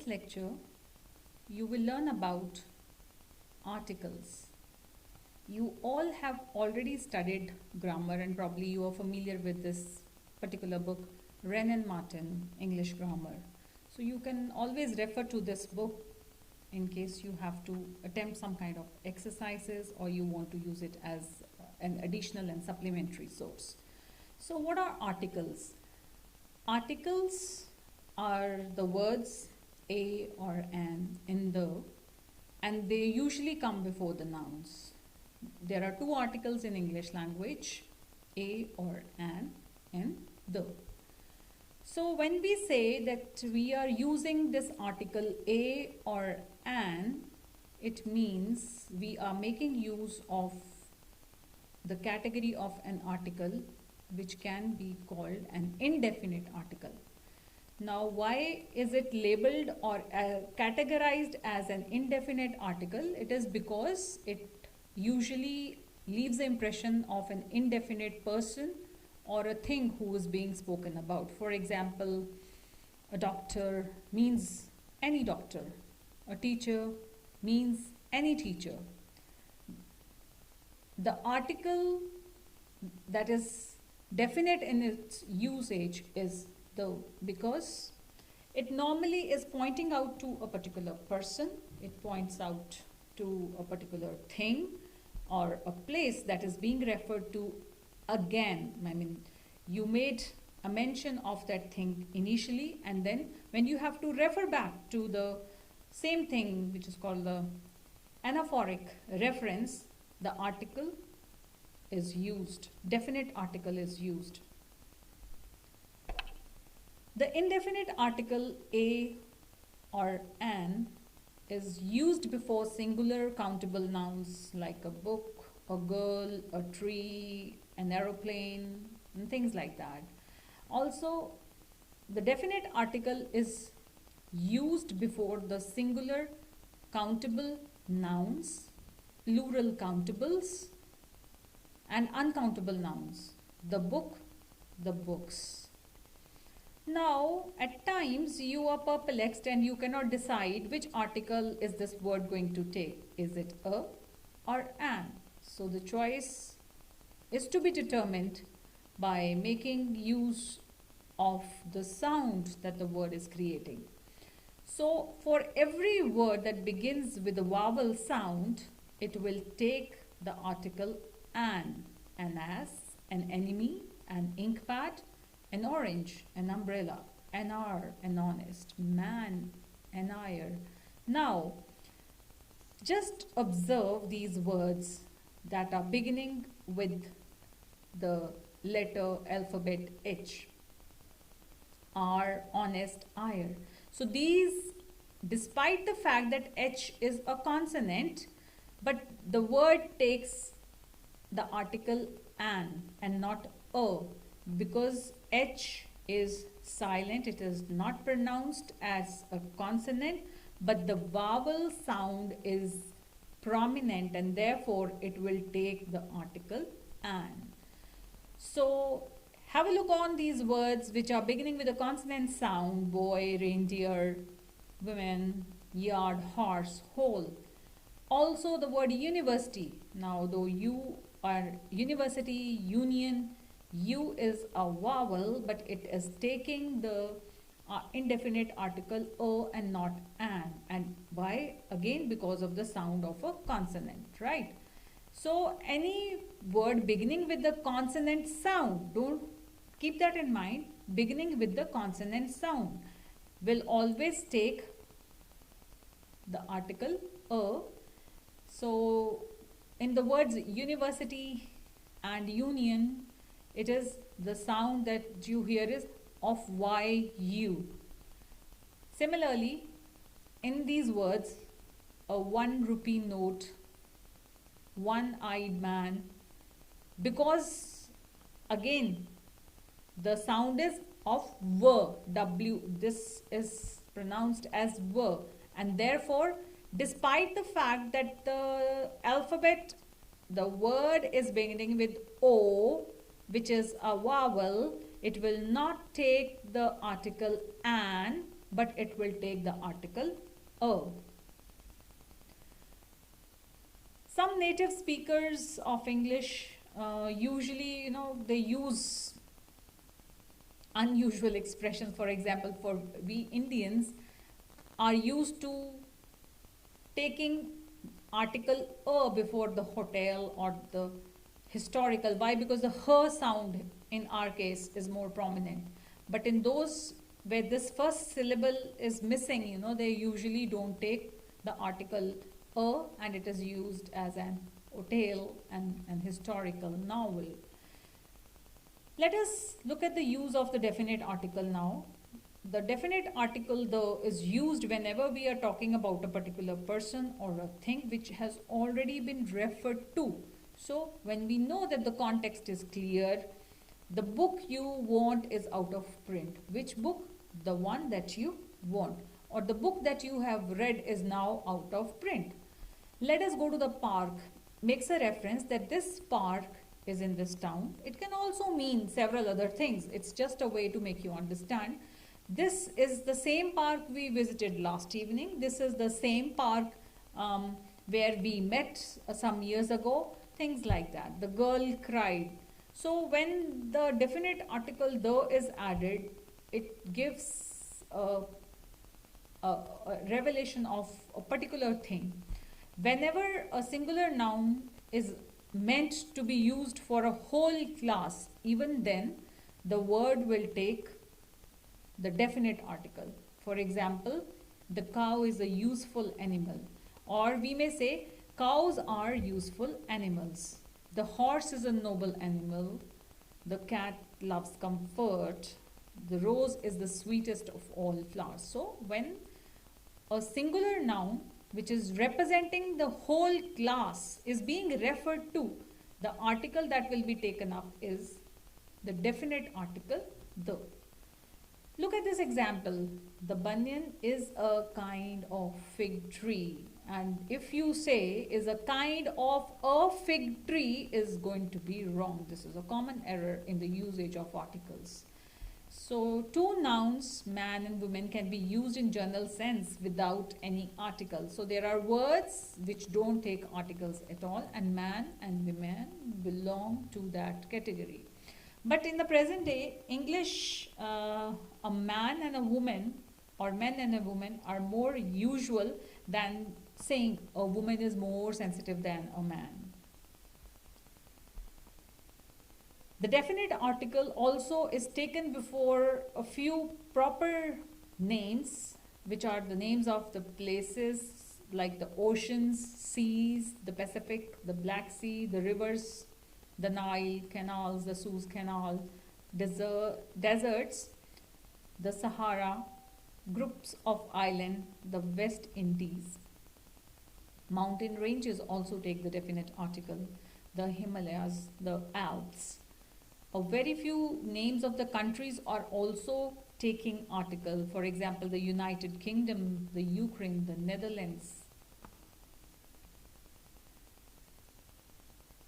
this lecture, you will learn about articles. You all have already studied grammar and probably you are familiar with this particular book, Wren and Martin, English Grammar. So you can always refer to this book in case you have to attempt some kind of exercises or you want to use it as an additional and supplementary source. So what are articles? Articles are the words a or an in the, and they usually come before the nouns. There are two articles in English language, a or an and the. So when we say that we are using this article a or an, it means we are making use of the category of an article which can be called an indefinite article. Now, why is it labeled or categorized as an indefinite article? It is because it usually leaves the impression of an indefinite person or a thing who is being spoken about. For example, a doctor means any doctor. A teacher means any teacher. The article that is definite in its usage is the, because it normally is pointing out to a particular person, it points out to a particular thing or a place that is being referred to again. I mean, you made a mention of that thing initially, and then when you have to refer back to the same thing, which is called the anaphoric reference, the article is used, definite article is used. The indefinite article a or an is used before singular countable nouns like a book, a girl, a tree, an aeroplane, and things like that. Also, the definite article is used before the singular countable nouns, plural countables, and uncountable nouns. The book, the books. Now, at times you are perplexed and you cannot decide which article is this word going to take. Is it a or an? So the choice is to be determined by making use of the sound that the word is creating. So for every word that begins with a vowel sound, it will take the article an ass, an enemy, an ink pad, an orange, an umbrella, an hour, an honest, man, an ire. Now, just observe these words that are beginning with the letter alphabet H. R, honest, ire. So these, despite the fact that H is a consonant, but the word takes the article an and not a, because H is silent, it is not pronounced as a consonant, but the vowel sound is prominent and therefore it will take the article an. So have a look on these words which are beginning with a consonant sound: boy, reindeer, women, yard, horse, whole. Also the word university. Now though you are university, union, U is a vowel, but it is taking the indefinite article o and not an. And why? Again, because of the sound of a consonant, right? So any word beginning with the consonant sound, don't keep that in mind, beginning with the consonant sound will always take the article a. So in the words university and union, it is the sound that you hear is of YU. Similarly, in these words, a 1 rupee note, one-eyed man, because again the sound is of W, this is pronounced as W, and therefore despite the fact that the alphabet, the word is beginning with O, which is a vowel, it will not take the article an, but it will take the article a. Some native speakers of English usually, they use unusual expressions. For example, for we Indians are used to taking article a before the hotel or the historical. Why? Because the her sound in our case is more prominent. But in those where this first syllable is missing, they usually don't take the article a, and it is used as an hotel and an historical novel. Let us look at the use of the definite article now. The definite article, though, is used whenever we are talking about a particular person or a thing which has already been referred to. So, when we know that the context is clear, the book you want is out of print. Which book? The one that you want. Or the book that you have read is now out of print. Let us go to the park. Makes a reference that this park is in this town. It can also mean several other things. It's just a way to make you understand. This is the same park we visited last evening. This is the same park where we met some years ago. Things like that. The girl cried. So when the definite article the is added, it gives a revelation of a particular thing. Whenever a singular noun is meant to be used for a whole class, even then the word will take the definite article. For example, the cow is a useful animal. Or we may say, cows are useful animals. The horse is a noble animal. The cat loves comfort. The rose is the sweetest of all flowers. So when a singular noun which is representing the whole class is being referred to, the article that will be taken up is the definite article the. Look at this example. The banyan is a kind of fig tree. And if you say is a kind of a fig tree is going to be wrong. This is a common error in the usage of articles. So two nouns, man and woman, can be used in general sense without any article. So there are words which don't take articles at all, and man and women belong to that category. But in the present day, English, a man and a woman or men and a woman are more usual than saying a woman is more sensitive than a man. The definite article also is taken before a few proper names, which are the names of the places like the oceans, seas, the Pacific, the Black Sea, the rivers, the Nile, canals, the Suez Canal, deserts, the Sahara, groups of islands, the West Indies. Mountain ranges also take the definite article, the Himalayas, the Alps. A very few names of the countries are also taking article. For example, the United Kingdom, the Ukraine, the Netherlands.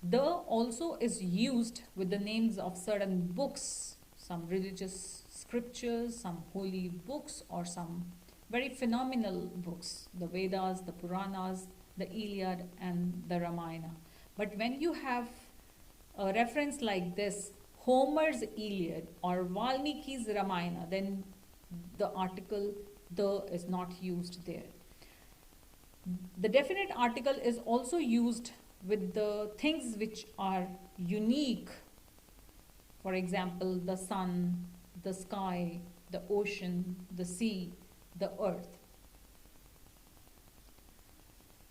The also is used with the names of certain books, some religious scriptures, some holy books, or some very phenomenal books, the Vedas, the Puranas, the Iliad and the Ramayana. But when you have a reference like this, Homer's Iliad or Valmiki's Ramayana, then the article the is not used there. The definite article is also used with the things which are unique. For example, the sun, the sky, the ocean, the sea, the earth.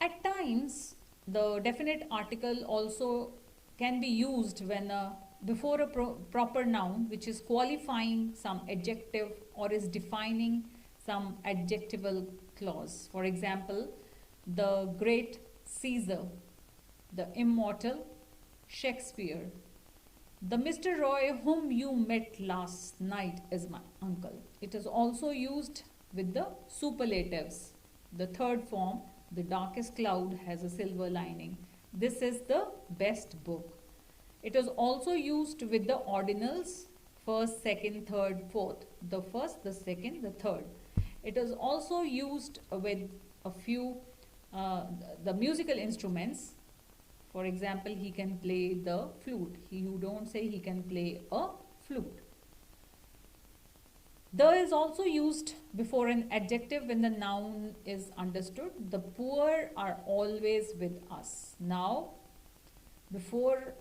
At times, the definite article also can be used when before a proper noun which is qualifying some adjective or is defining some adjectival clause. For example, the great Caesar, the immortal Shakespeare. The Mr. Roy whom you met last night is my uncle. It is also used with the superlatives. The third form, the darkest cloud has a silver lining. This is the best book. It is also used with the ordinals, first, second, third, fourth. The first, the second, the third. It is also used with a few the musical instruments. For example, he can play the flute. You don't say he can play a flute. The is also used before an adjective when the noun is understood. The poor are always with us. Now, before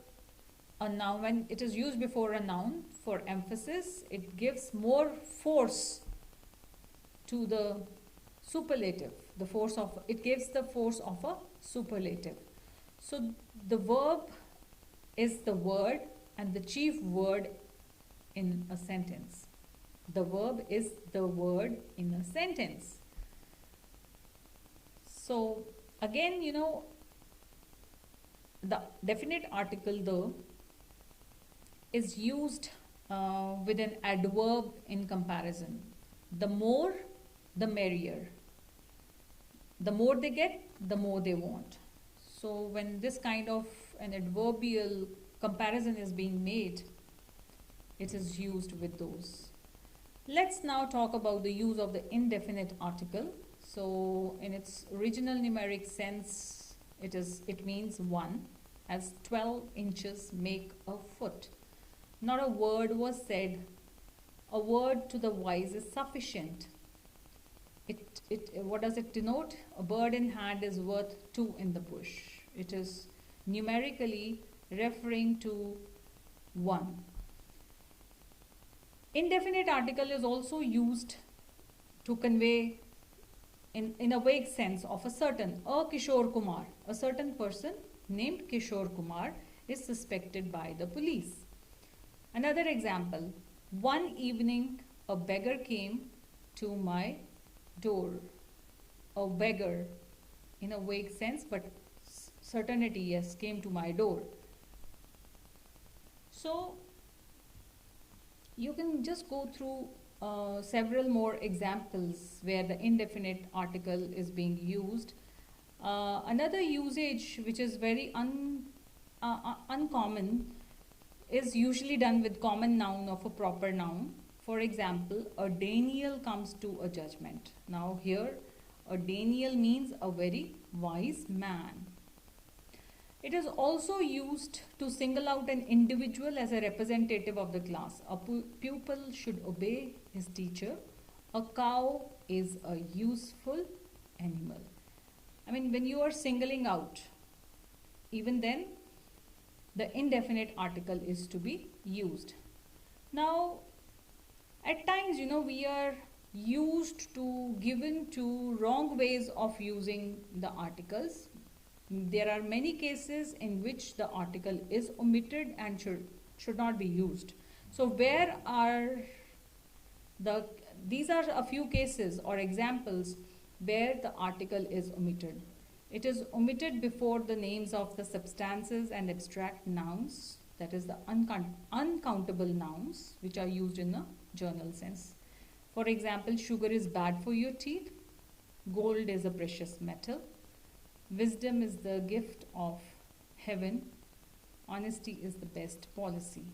a noun, when it is used before a noun for emphasis, it gives more force to the superlative. The force of it gives the force of a superlative. So the verb is the word and the chief word in a sentence. The verb is the word in a sentence. So again, the definite article the is used with an adverb in comparison. The more, the merrier. The more they get, the more they want. So when this kind of an adverbial comparison is being made, it is used with those. Let's now talk about the use of the indefinite article. So in its original numeric sense, it means 1, as 12 inches make a foot. Not a word was said. A word to the wise is sufficient. What does it denote? A bird in hand is worth 2 in the bush. It is numerically referring to 1. Indefinite article is also used to convey in a vague sense of a Kishore Kumar. A certain person named Kishore Kumar is suspected by the police. Another example, one evening a beggar came to my door. A beggar in a vague sense, but certainty, yes, came to my door. So you can just go through several more examples where the indefinite article is being used. Another usage which is very uncommon is usually done with common noun of a proper noun. For example, a Daniel comes to a judgment. Now here, a Daniel means a very wise man. It is also used to single out an individual as a representative of the class. A pupil should obey his teacher. A cow is a useful animal. I mean, when you are singling out, even then, the indefinite article is to be used. Now, at times, we are given to wrong ways of using the articles. There are many cases in which the article is omitted and should not be used. So these are a few cases or examples where the article is omitted. It is omitted before the names of the substances and abstract nouns, that is the uncountable nouns which are used in a journal sense. For example, sugar is bad for your teeth, gold is a precious metal, wisdom is the gift of heaven, honesty is the best policy.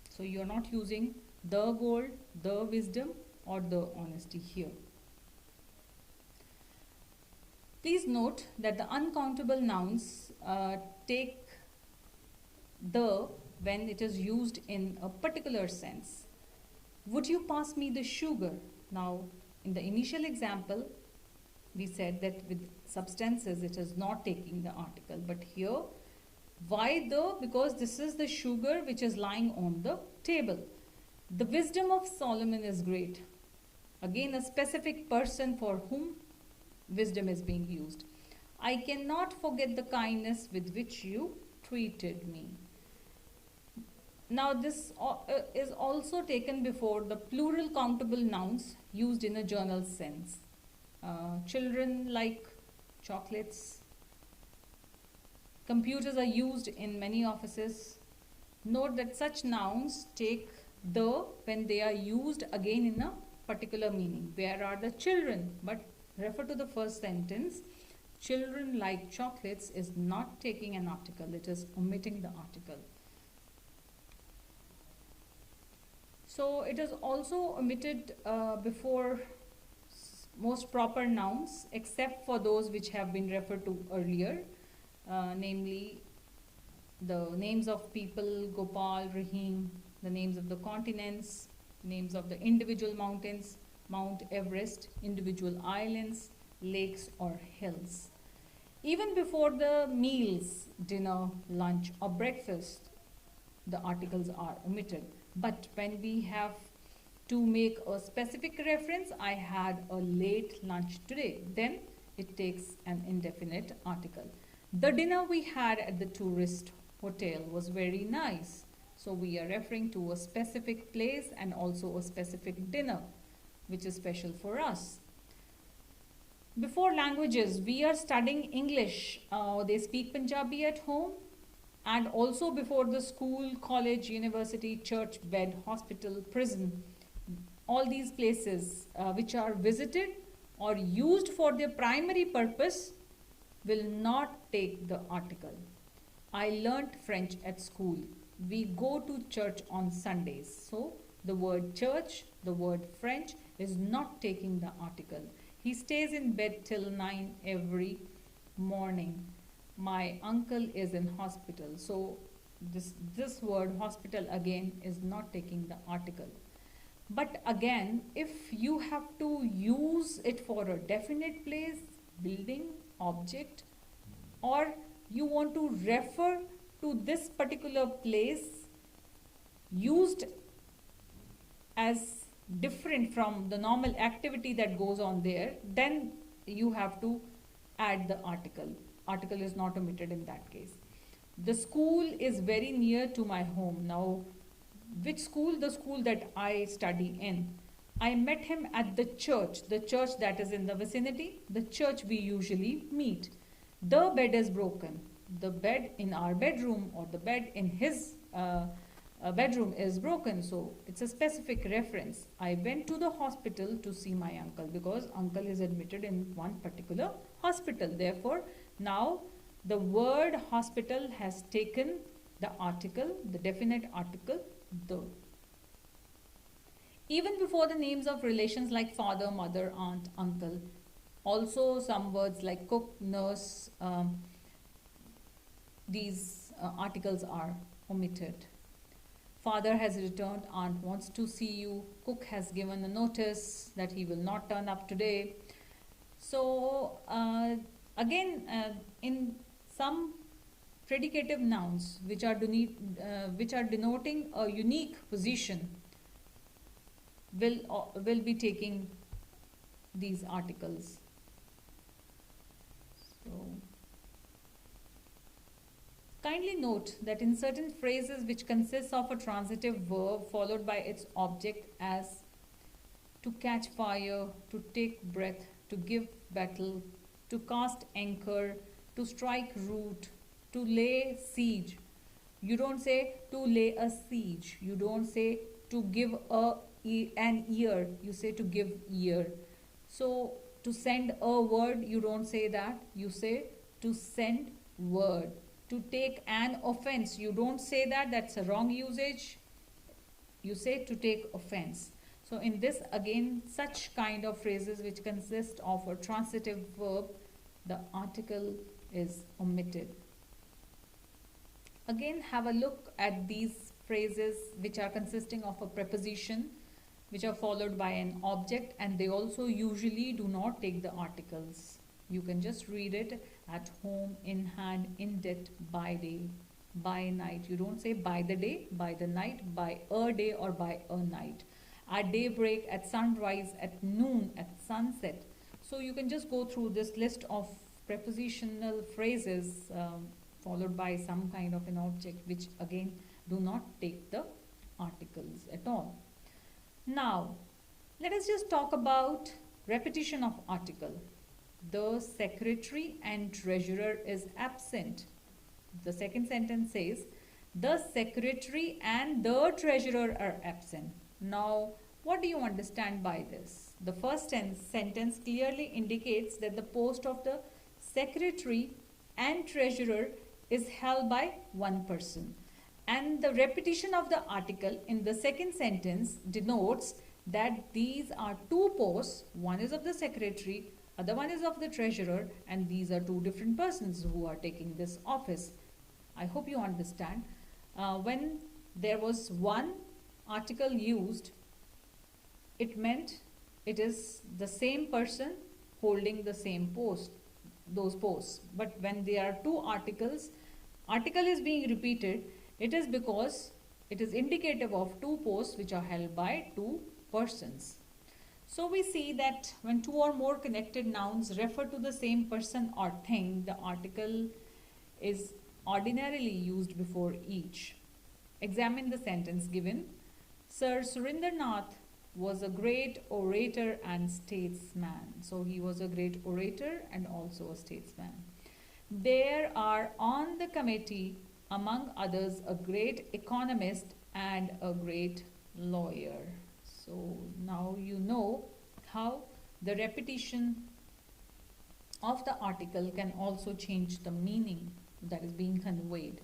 So you are not using the gold, the wisdom, or the honesty here. Please note that the uncountable nouns take the when it is used in a particular sense. Would you pass me the sugar? Now, in the initial example, we said that with substances it is not taking the article, but here, why the? Because this is the sugar which is lying on the table. The wisdom of Solomon is great. Again, a specific person for whom wisdom is being used. I cannot forget the kindness with which you treated me. Now this is also taken before the plural countable nouns used in a journal sense. Children like chocolates. Computers are used in many offices. Note that such nouns take the when they are used again in a particular meaning. Where are the children? But refer to the first sentence. Children like chocolates is not taking an article. It is omitting the article. So it is also omitted before most proper nouns except for those which have been referred to earlier, namely the names of people, Gopal, Rahim, the names of the continents, names of the individual mountains, Mount Everest, individual islands, lakes or hills. Even before the meals, dinner, lunch or breakfast, the articles are omitted. But when we have to make a specific reference, I had a late lunch today, then it takes an indefinite article. The dinner we had at the tourist hotel was very nice. So we are referring to a specific place and also a specific dinner, which is special for us. Before languages, we are studying English. They speak Punjabi at home. And also before the school, college, university, church, bed, hospital, prison, all these places which are visited or used for their primary purpose will not take the article. I learnt French at school. We go to church on Sundays. So the word church, the word French is not taking the article. He stays in bed till 9 every morning. My uncle is in hospital. So this word hospital again is not taking the article. But again, if you have to use it for a definite place, building, object, or you want to refer to this particular place used as different from the normal activity that goes on there, then you have to add the article. Article is not omitted in that case. The school is very near to my home. Now, which school? The school that I study in. I met him at the church that is in the vicinity, the church we usually meet. The bed is broken. The bed in our bedroom or the bed in his bedroom is broken. So it's a specific reference. I went to the hospital to see my uncle because uncle is admitted in one particular hospital. Therefore, now the word hospital has taken the article, the definite article, the. Even before the names of relations like father, mother, aunt, uncle, also some words like cook, nurse, these articles are omitted. Father has returned, aunt wants to see you, cook has given a notice that he will not turn up today. So again, in some predicative nouns which are denoting a unique position will be taking these articles. So kindly note that in certain phrases which consists of a transitive verb followed by its object as to catch fire, to take breath, to give battle, to cast anchor, to strike root, to lay siege. You don't say to lay a siege. You don't say to give an ear. You say to give ear. So to send a word, you don't say that. You say to send word. To take an offense, you don't say that. That's a wrong usage. You say to take offense. So in this again, such kind of phrases which consist of a transitive verb, the article is omitted. Again, have a look at these phrases which are consisting of a preposition which are followed by an object, and they also usually do not take the articles. You can just read it at home, in hand, in debt, by day, by night. You don't say by the day, by the night, by a day or by a night. At daybreak, at sunrise, at noon, at sunset. So you can just go through this list of prepositional phrases followed by some kind of an object which again do not take the articles at all. Now, let us just talk about repetition of article. The secretary and treasurer is absent. The second sentence says, the secretary and the treasurer are absent. Now, what do you understand by this? The first sentence clearly indicates that the post of the secretary and treasurer is held by one person. And the repetition of the article in the second sentence denotes that these are two posts, one is of the secretary, other one is of the treasurer, and these are two different persons who are taking this office. I hope you understand. When there was one article used, it meant it is the same person holding the same post, those posts. But when there are two articles, article is being repeated, it is because it is indicative of two posts which are held by two persons. So we see that when two or more connected nouns refer to the same person or thing, the article is ordinarily used before each. Examine the sentence given. Sir Surendranath was a great orator and statesman. So he was a great orator and also a statesman. There are on the committee, among others, a great economist and a great lawyer. So now you know how the repetition of the article can also change the meaning that is being conveyed.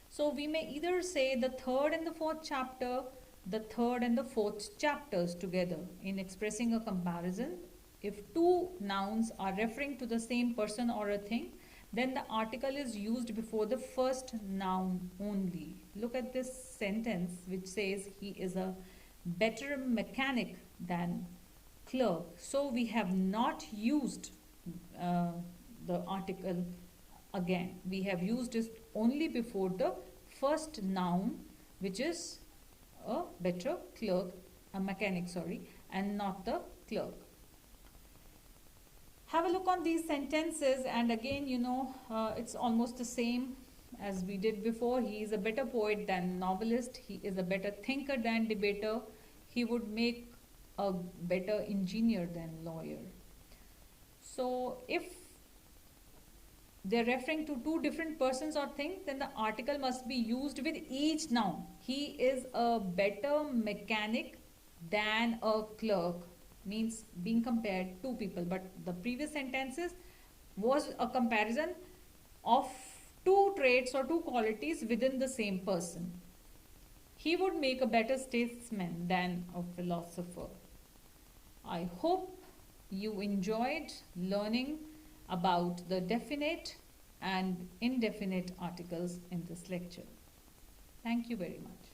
So we may either say the third and the fourth chapter, the third and the fourth chapters together in expressing a comparison. If two nouns are referring to the same person or a thing, then the article is used before the first noun only. Look at this sentence which says he is a better mechanic than clerk. So we have not used the article again. We have used it only before the first noun, which is a better clerk, a mechanic, sorry, and not the clerk. Have a look on these sentences, and again, it's almost the same as we did before. He is a better poet than novelist. He is a better thinker than debater. He would make a better engineer than lawyer. So if they're referring to two different persons or things, then the article must be used with each noun. He is a better mechanic than a clerk, means being compared two people. But the previous sentences was a comparison of two traits or two qualities within the same person. He would make a better statesman than a philosopher. I hope you enjoyed learning about the definite and indefinite articles in this lecture. Thank you very much.